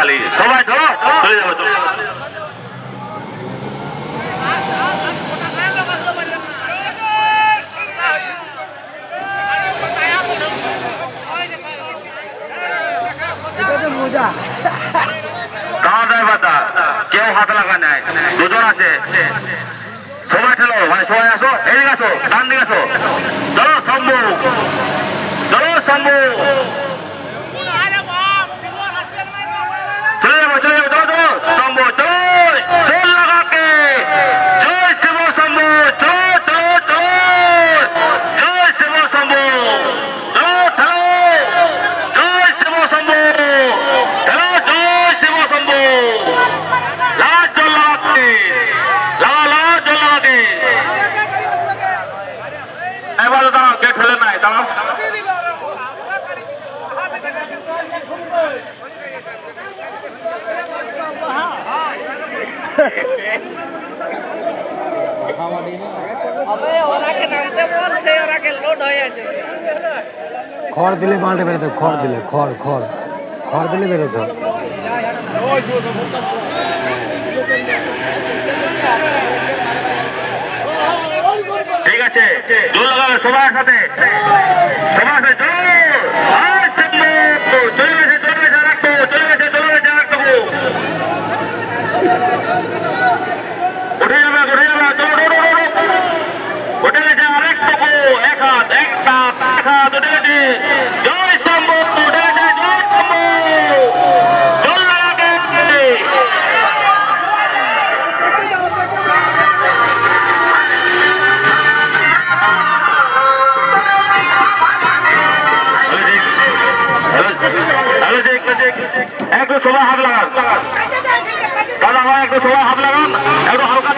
খালি সবাই ধরো চলে যাবে তুমি কার ড্রাইভারটা কেউ হাত লাগা নাই দুজন আছে সবাই ঠেলো ভাই সবাই আসো এদিকে আসো ডান দিকে আসো চলো শম্ভু চলো শম্ভু চলে যাবো চলো চলো শম্ভু চলো চল লাগাকে জয় শিব শম্ভু চলো চলো চলো জয় শিব শম্ভু চলো ঠেলো জয় শিব শম্ভু ঠেলো জয় শিব শম্ভু লাগা জল লাগাকে লাগা জল লাগাকে এবার দাঁড়াও কে ঠেলে নাই দাঁড়াও খড় দিলে মাঠে বেরোতো খড় দিলে খড় দিলে বেরোতো ঠিক আছে জোর লাগাবে সবার সাথে চলে গেছে রাখতো চলে গেছে রাখতো উঠে যাবে উঠে গেছে আরেক টুকু এক হাত উঠে গেছে জয় শম্ভু উঠে গেছে জয় শম্ভু জল লাগাকে একটু সবাই হাত লাগান দাদা ভাই একটু সবাই হাত লাগান একটু হালকা